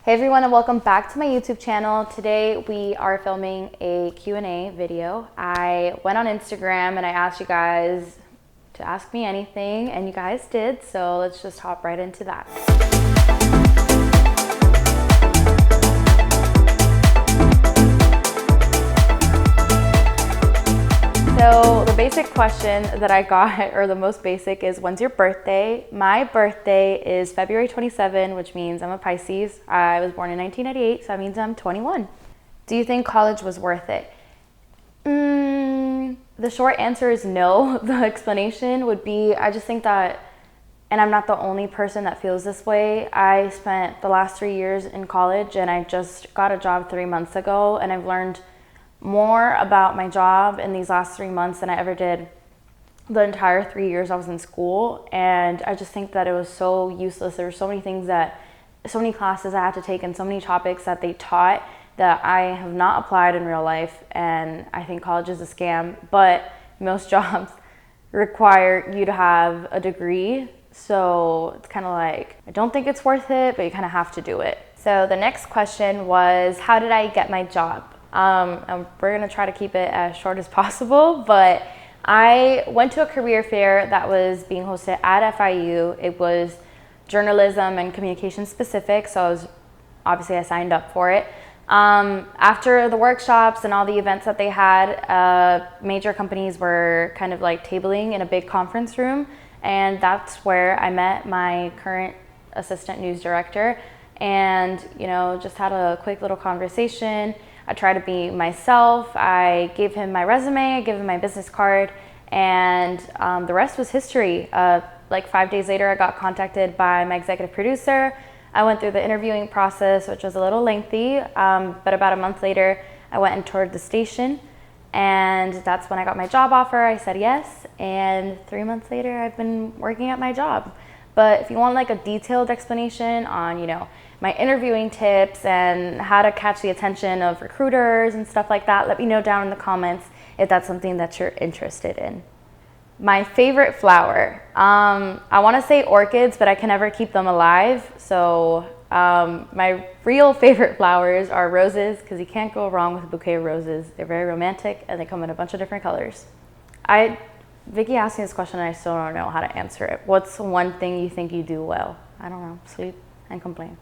Hey everyone, and welcome back to my YouTube channel. Today we are filming a Q&A video. I went on Instagram and I asked you guys to ask me anything, and you guys did, so let's just hop right into that. So the basic question that I got, or the most basic, is when's your birthday? My birthday is February 27, which means I'm a Pisces. I was born in 1998, so that means I'm 21. Do you think college was worth it? The short answer is no. The explanation would be, I just think that, and I'm not the only person that feels this way, I spent the last 3 years in college and I just got a job 3 months ago, and I've learned more about my job in these last 3 months than I ever did the entire 3 years I was in school. And I just think that it was so useless. There were so many things so many classes I had to take and so many topics that they taught that I have not applied in real life. And I think college is a scam, but most jobs require you to have a degree. So it's kind of like, I don't think it's worth it, but you kind of have to do it. So the next question was, how did I get my job? And we're gonna try to keep it as short as possible, but I went to a career fair that was being hosted at FIU. It was journalism and communication specific, so I signed up for it. After the workshops and all the events that they had, major companies were kind of like tabling in a big conference room, and that's where I met my current assistant news director, and just had a quick little conversation. I tried to be myself. I gave him my resume, I gave him my business card, and the rest was history. Like 5 days later, I got contacted by my executive producer. I went through the interviewing process, which was a little lengthy, but about a month later, I went and toured the station, and that's when I got my job offer. I said yes, and 3 months later, I've been working at my job. But if you want like a detailed explanation on, my interviewing tips and how to catch the attention of recruiters and stuff like that, let me know down in the comments if that's something that you're interested in. My favorite flower, I want to say orchids, but I can never keep them alive. So my real favorite flowers are roses, because you can't go wrong with a bouquet of roses. They're very romantic and they come in a bunch of different colors. Vicky asked me this question and I still don't know how to answer it. What's one thing you think you do well? I don't know, sleep and complain.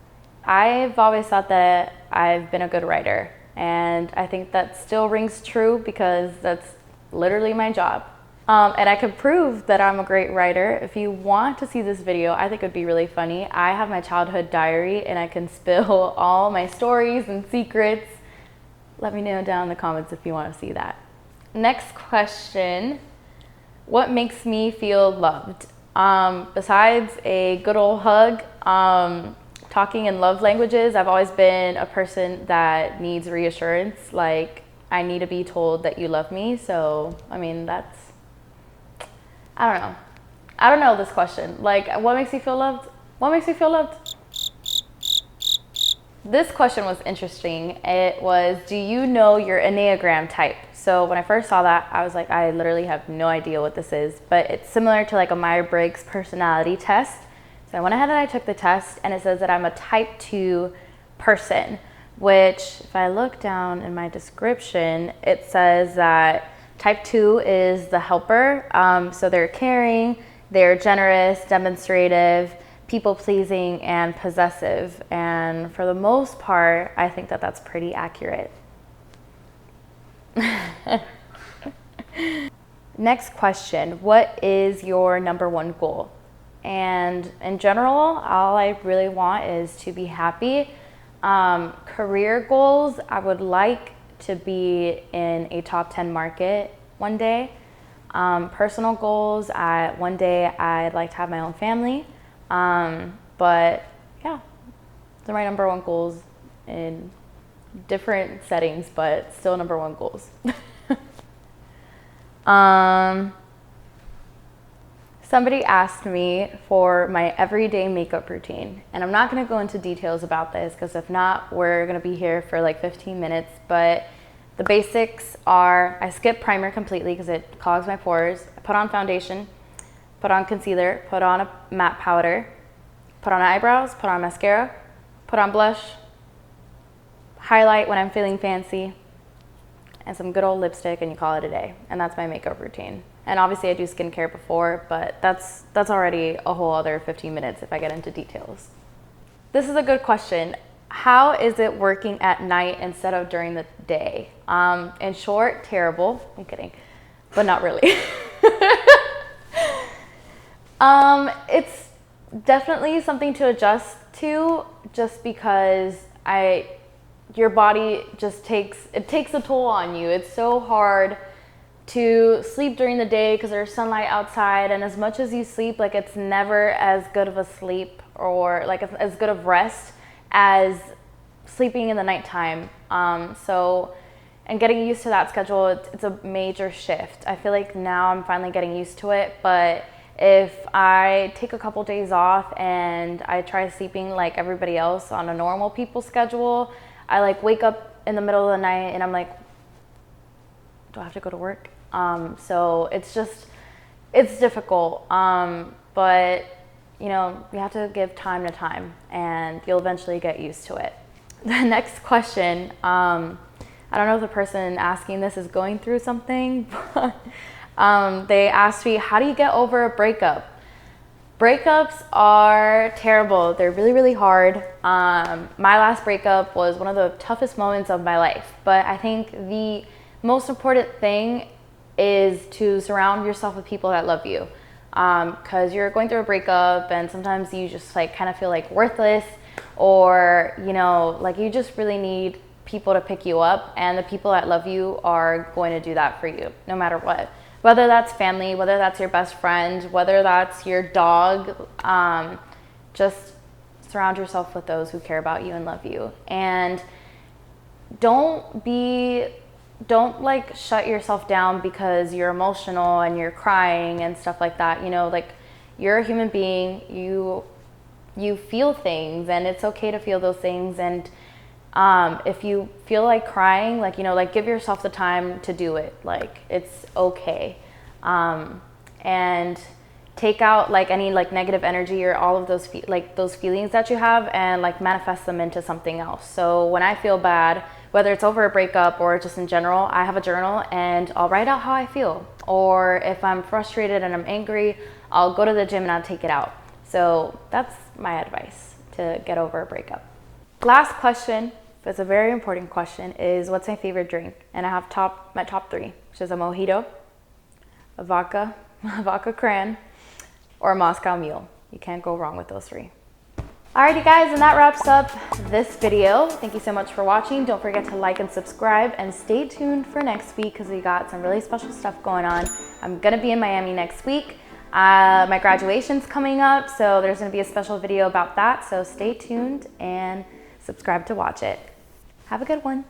I've always thought that I've been a good writer, and I think that still rings true because that's literally my job. And I can prove that I'm a great writer. If you want to see this video, I think it would be really funny. I have my childhood diary and I can spill all my stories and secrets. Let me know down in the comments if you want to see that. Next question. What makes me feel loved? Besides a good old hug, talking in love languages, I've always been a person that needs reassurance. Like, I need to be told that you love me. So, I don't know this question. Like, what makes you feel loved? What makes you feel loved? This question was interesting. It was, do you know your Enneagram type? So when I first saw that, I was like, I literally have no idea what this is, but it's similar to like a Myers-Briggs personality test. So I went ahead and I took the test, and it says that I'm a type 2 person, which if I look down in my description, it says that type 2 is the helper. So they're caring, they're generous, demonstrative, people-pleasing, and possessive. And for the most part, I think that that's pretty accurate. Next question, what is your number one goal? And in general, all I really want is to be happy. Career goals, I would like to be in a top 10 market one day. Personal goals, one day I'd like to have my own family. But yeah, those are my number one goals in different settings, but still number one goals. Somebody asked me for my everyday makeup routine, and I'm not going to go into details about this because if not, we're going to be here for like 15 minutes, but the basics are, I skip primer completely because it clogs my pores. I put on foundation, put on concealer, put on a matte powder, put on eyebrows, put on mascara, put on blush, highlight when I'm feeling fancy, and some good old lipstick, and you call it a day. And that's my makeup routine. And obviously I do skincare before, but that's already a whole other 15 minutes if I get into details. This is a good question. How is it working at night instead of during the day? In short, terrible. I'm kidding, but not really. It's definitely something to adjust to, just because your body just takes a toll on you. It's so hard to sleep during the day because there's sunlight outside, and as much as you sleep, like, it's never as good of a sleep or like as good of rest as sleeping in the nighttime. And getting used to that schedule, it's a major shift. I feel like now I'm finally getting used to it, but if I take a couple days off and I try sleeping like everybody else on a normal people's schedule, I like wake up in the middle of the night and I'm like, do I have to go to work? So it's difficult. But you know, you have to give time to time and you'll eventually get used to it. The next question, I don't know if the person asking this is going through something, but they asked me, how do you get over a breakup? Breakups are terrible. They're really, really hard. My last breakup was one of the toughest moments of my life, but I think the most important thing is to surround yourself with people that love you. Because you're going through a breakup and sometimes you just like kind of feel like worthless, or you know, like you just really need people to pick you up, and the people that love you are going to do that for you no matter what. Whether that's family, whether that's your best friend, whether that's your dog, just surround yourself with those who care about you and love you. And don't like shut yourself down because you're emotional and you're crying and stuff like that. You know, like, you're a human being, you feel things, and it's okay to feel those things. And if you feel like crying, like, you know, like, give yourself the time to do it. Like, it's okay. And take out like any like negative energy or all of those those feelings that you have, and like manifest them into something else. So when I feel bad, whether it's over a breakup or just in general, I have a journal and I'll write out how I feel. Or if I'm frustrated and I'm angry, I'll go to the gym and I'll take it out. So that's my advice to get over a breakup. Last question, it's a very important question, is what's my favorite drink? And I have my top three, which is a mojito, a vodka cran, or a Moscow Mule. You can't go wrong with those three. Alrighty guys, and that wraps up this video. Thank you so much for watching. Don't forget to like and subscribe, and stay tuned for next week because we got some really special stuff going on. I'm gonna be in Miami next week. My graduation's coming up, so there's gonna be a special video about that. So stay tuned and subscribe to watch it. Have a good one.